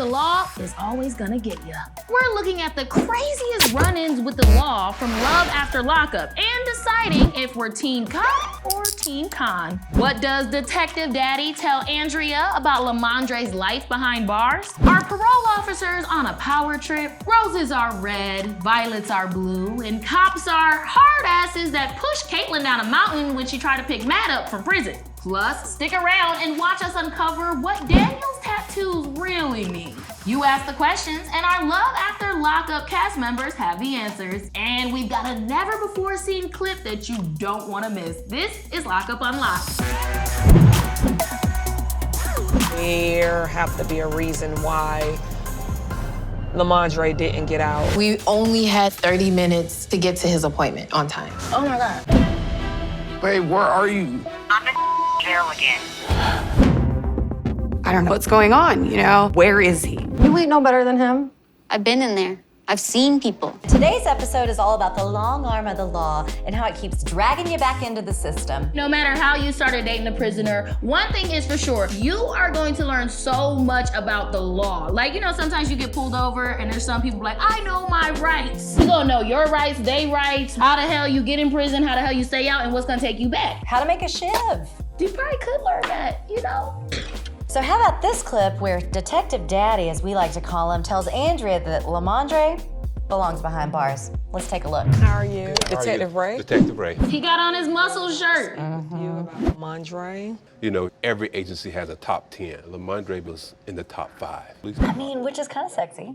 the law is always gonna get you. We're looking at the craziest run-ins with the law from Love After Lockup and deciding if we're Team Cop or Team Con. What does Detective Daddy tell Andrea about Lamondre's life behind bars? Are parole officers on a power trip? Roses are red, violets are blue, and cops are hard asses that push Caitlin down a mountain when she tried to pick Matt up from prison. Plus, stick around and watch us uncover what Daniel's tattoos really mean. You ask the questions, and our Love After Lockup cast members have the answers. And we've got a never-before-seen clip that you don't want to miss. This is Lockup Unlocked. There have to be a reason why Lamondre didn't get out. We only had 30 minutes to get to his appointment on time. Oh my God. Babe, where are you? I'm in jail again. I don't know what's going on, you know? Where is he? You ain't no better than him. I've been in there. I've seen people. Today's episode is all about the long arm of the law and how it keeps dragging you back into the system. No matter how you started dating a prisoner, one thing is for sure, you are going to learn so much about the law. Like, you know, sometimes you get pulled over and there's some people like, I know my rights. You're gonna know your rights, they rights, how the hell you get in prison, how the hell you stay out, and what's gonna take you back. How to make a shiv. You probably could learn that, you know? So how about this clip where Detective Daddy, as we like to call him, tells Andrea that Lamondre belongs behind bars. Let's take a look. How are you? Detective Ray? Detective Ray. He got on his muscle shirt. You about Lamondre? You know, every agency has a top 10. Lamondre was in the top 5. I mean, which is kind of sexy.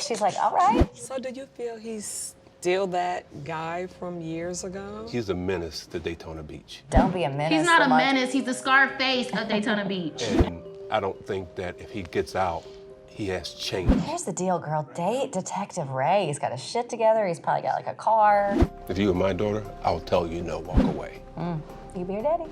She's like, all right. So do you feel he's still that guy from years ago? He's a menace to Daytona Beach. Don't be a menace. He's not a menace, he's the Scarface of Daytona Beach. And I don't think that if he gets out, he has changed. Here's the deal, girl. Date Detective Ray. He's got his shit together. He's probably got like a car. If you were my daughter, I'll tell you no, walk away. You be your daddy.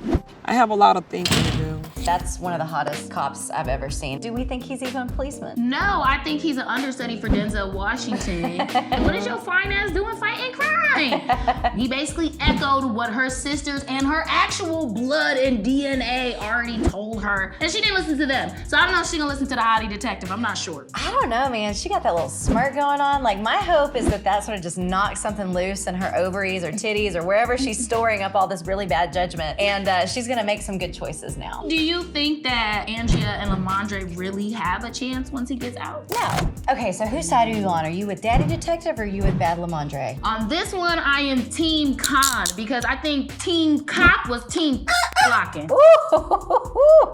I have a lot of thinking to do. That's one of the hottest cops I've ever seen. Do we think he's even a policeman? No, I think he's an understudy for Denzel Washington. And what is your fine ass doing fighting crime? He basically echoed what her sisters and her actual blood and DNA already told her. And she didn't listen to them. So I don't know if she's gonna listen to the hottie detective. I'm not sure. I don't know, man. She got that little smirk going on. Like, my hope is that that sort of just knocks something loose in her ovaries or titties or wherever she's storing up all this really bad judgment. And she's gonna make some good choices now. Do you think that Andrea and Lamondre really have a chance once he gets out? No. Okay, so whose side are you on? Are you with Daddy Detective or are you with Bad Lamondre? On this one, I am Team Con because I think Team Cop was Team blocking.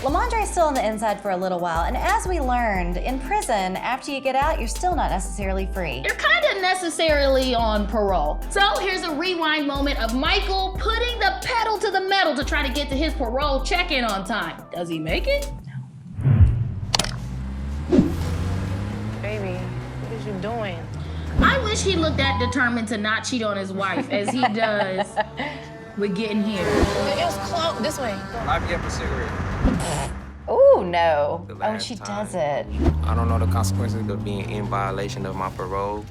Lamondre's still on the inside for a little while, and as we learned, in prison, after you get out, you're still not necessarily free. You're kind of necessarily on parole. So here's a rewind moment of Michael putting the pedal to the metal to try to get to his parole check-in on time. Does he make it? Baby, what is you doing? I wish he looked that determined to not cheat on his wife as he does with getting here. It was close. This way. Light me up a cigarette. Oh, no. The Oh, last she time. does it. I don't know the consequences of being in violation of my parole.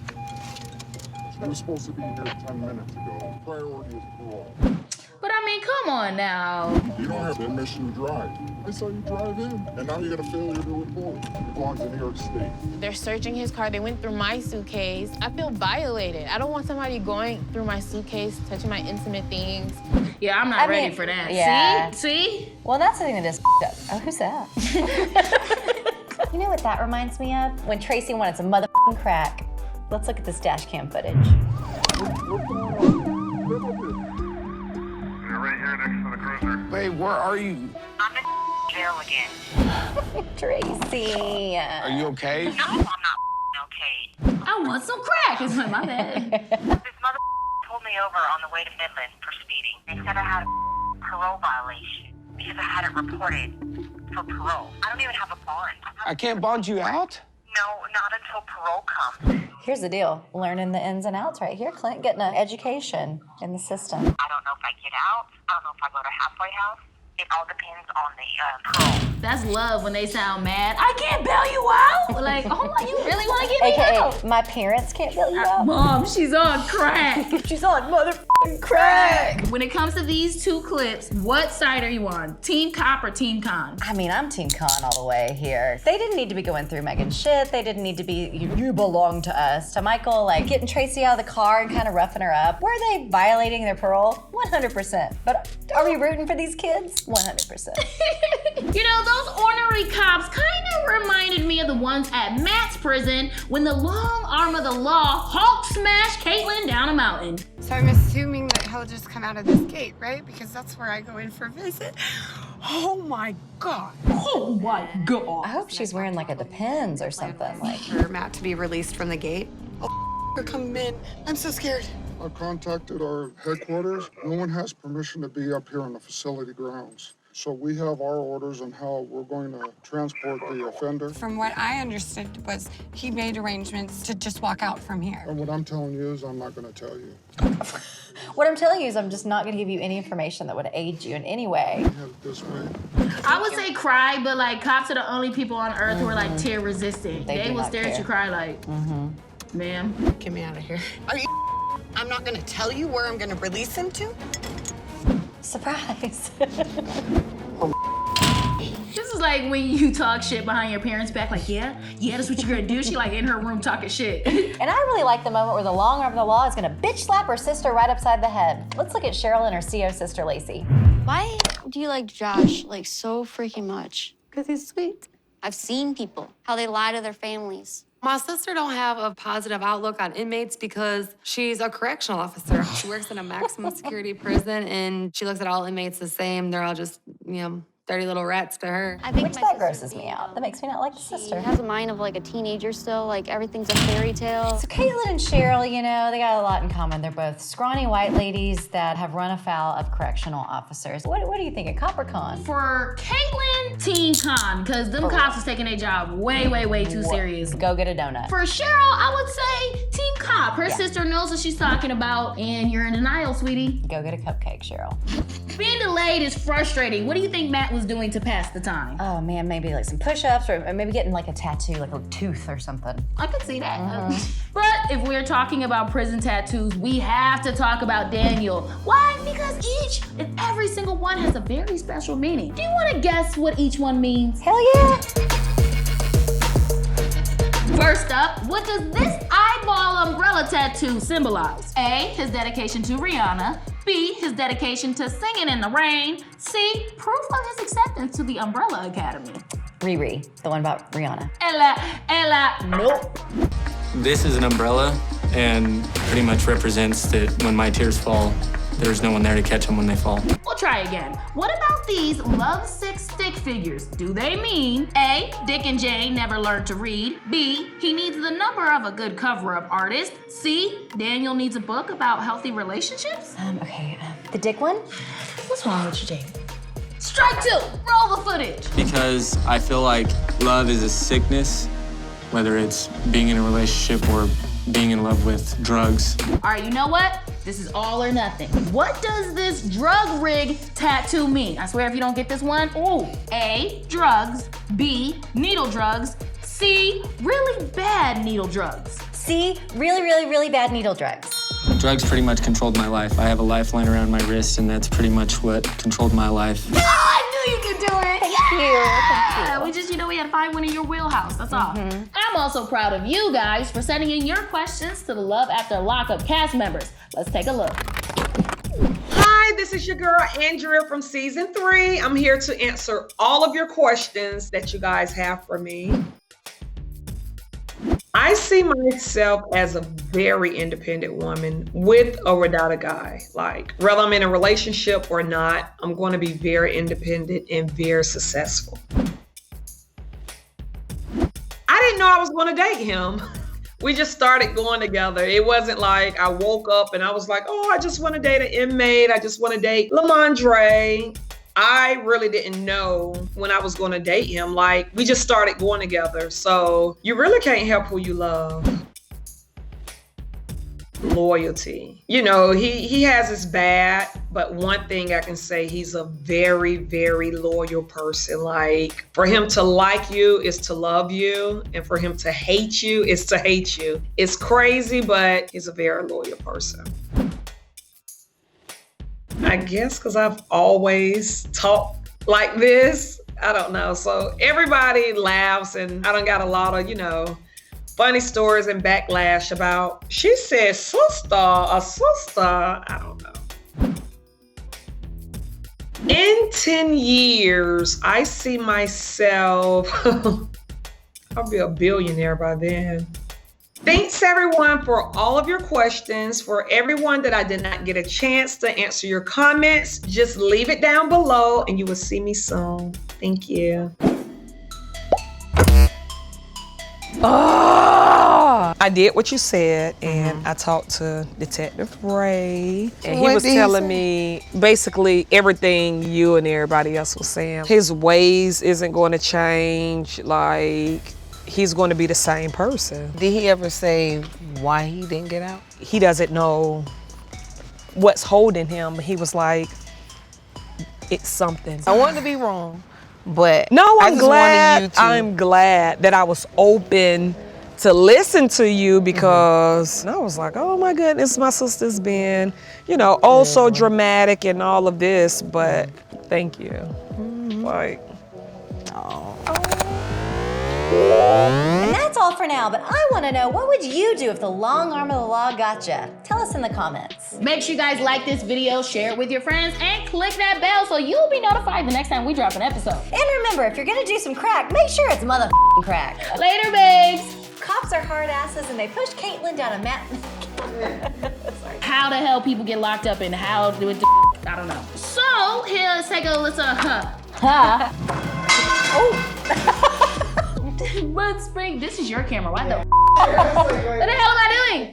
You were supposed to be here 10 minutes ago. Priority is parole. But I mean, come on now. You don't have permission to drive. I saw you drive in, and now you're gonna failure to report. It belongs in New York State. They're searching his car. They went through my suitcase. I feel violated. I don't want somebody going through my suitcase, touching my intimate things. Yeah, I'm not ready for that. yeah. See? Well, that's the thing that is up. Oh, who's that? You know what that reminds me of? When Tracy wanted some motherfucking crack. Let's look at this dash cam footage. What's going on? Come up here. Right here next to the cruiser. Babe, where are you? I'm in jail again. Tracy. Are you okay? No, I'm not okay. I want some crack. It's like, my bad. This mother pulled me over on the way to Midland for speeding. They said I had a parole violation because I had it reported for parole. I don't even have a bond. I can't bond you out? No, not until parole comes. Here's the deal. Learning the ins and outs right here, Clint. Getting an education in the system. I don't know if I get out. I don't know if I go to halfway house. It all depends on the parole. That's love when they sound mad. I can't bail you out. Like, oh my, you really want to get me AKA, out? my parents can't bail you out. Mom, she's on crack. She's on motherfucking Crack. When it comes to these two clips, what side are you on? Team cop or team con? I mean, I'm team con all the way here. They didn't need to be going through Megan's shit. They didn't need to be, you belong to us. To Michael, like, getting Tracy out of the car and kind of roughing her up. Were they violating their parole? 100%. But are we rooting for these kids? 100%. You know, those ornery cops kind of reminded me of the ones at Matt's prison when the long arm of the law Hulk smashed Caitlin down a mountain. So I'm assuming that he'll just come out of this gate, right? Because that's where I go in for a visit. Oh my God. Oh my God. I hope she's wearing like a Depends or something. Like, For Matt to be released from the gate. Oh, they're coming in. I'm so scared. I contacted our headquarters. No one has permission to be up here on the facility grounds. So we have our orders on how we're going to transport the offender. From what I understood was he made arrangements to just walk out from here. And what I'm telling you is I'm not going to tell you. what I'm telling you is I'm just not gonna give you any information that would aid you in any way. We have it this way. I would say cry, but like cops are the only people on earth who are like tear resistant. They will stare at you cry like, ma'am. Get me out of here. Are you I'm not gonna tell you where I'm gonna release him to? Surprise. This is like when you talk shit behind your parents' back, like, yeah, that's what you're gonna do. She like in her room talking shit. And I really like the moment where the long arm of the law is gonna bitch slap her sister right upside the head. Let's look at Cheryl and her CO sister, Lacey. Why do you like Josh like so freaking much? Because he's sweet. I've seen people, how they lie to their families. My sister don't have a positive outlook on inmates because she's a correctional officer. She works in a maximum security prison and she looks at all inmates the same. They're all just, dirty little rats to her. I think Which that grosses me out. That makes me not like the sister. She has a mind of like a teenager still, like everything's a fairy tale. So Caitlin and Cheryl, they got a lot in common. They're both scrawny white ladies that have run afoul of correctional officers. What do you think, a cop or con? For Caitlin, team con, because them cops is taking their job way too serious. Go get a donut. For Cheryl, I would say team cop. Her sister knows what she's talking about, and you're in denial, sweetie. Go get a cupcake, Cheryl. Being delayed is frustrating. What do you think Matt was doing to pass the time? Oh man, maybe like some push-ups or maybe getting like a tattoo, like a tooth or something. I could see that. But if we're talking about prison tattoos, we have to talk about Daniel. Why? Because each and every single one has a very special meaning. Do you want to guess what each one means? Hell yeah! First up, what does this eyeball umbrella tattoo symbolize? A, his dedication to Rihanna. B, his dedication to Singing in the Rain. C, proof of his acceptance to the Umbrella Academy. Riri, the one about Rihanna. Ella, nope. This is an umbrella and pretty much represents that when my tears fall, there's no one there to catch them when they fall. We'll try again. What about these lovesick stick figures? Do they mean A, Dick and Jane never learned to read? B, he needs the number of a good cover-up artist? C, Daniel needs a book about healthy relationships? The Dick one? What's wrong with you, Jane? Strike two, roll the footage. Because I feel like love is a sickness, whether it's being in a relationship or being in love with drugs. All right, you know what? This is all or nothing. What does this drug rig tattoo mean? I swear if you don't get this one, ooh. A, drugs. B, needle drugs. C, really bad needle drugs. C, really bad needle drugs. Drugs pretty much controlled my life. I have a lifeline around my wrist, and that's pretty much what controlled my life. Oh, I knew you could do it. Thank you. We just, we had to find one in your wheelhouse, that's all. I'm also proud of you guys for sending in your questions to the Love After Lockup cast members. Let's take a look. Hi, this is your girl, Andrea from season 3. I'm here to answer all of your questions that you guys have for me. I see myself as a very independent woman with or without a guy. Like, whether I'm in a relationship or not, I'm going to be very independent and very successful. I didn't know I was going to date him. We just started going together. It wasn't like I woke up and I was like, oh, I just want to date an inmate. I just want to date Lamondre. I really didn't know when I was going to date him. Like, we just started going together. So you really can't help who you love. Loyalty. He has his bad, but one thing I can say, he's a very loyal person. Like, for him to like you is to love you, and for him to hate you is to hate you. It's crazy, but he's a very loyal person. I guess because I've always talked like this. I don't know. So everybody laughs, and I done got a lot of, funny stories and backlash about, she said sister, a sister. I don't know. In 10 years, I see myself, I'll be a billionaire by then. Thanks everyone for all of your questions. For everyone that I did not get a chance to answer your comments, just leave it down below and you will see me soon. Thank you. Oh, I did what you said, and I talked to Detective Ray, and he was telling me basically everything you and everybody else was saying. His ways isn't going to change, like he's going to be the same person. Did he ever say why he didn't get out? He doesn't know what's holding him. He was like, it's something. I wanted to be wrong, but no, I'm glad. You to... I'm glad that I was open to listen to you, because I was like, oh my goodness, my sister's been, oh so dramatic and all of this, but thank you. Like, And that's all for now, but I want to know, what would you do if the long arm of the law got you? Tell us in the comments. Make sure you guys like this video, share it with your friends, and click that bell so you'll be notified the next time we drop an episode. And remember, if you're gonna do some crack, make sure it's motherfucking crack. Later, babes. Cops are hard asses and they pushed Caitlyn down a mat. How the hell people get locked up and how do it? I don't know. So let's take a listen. But Spring, this is your camera. Why the? What the hell am I doing?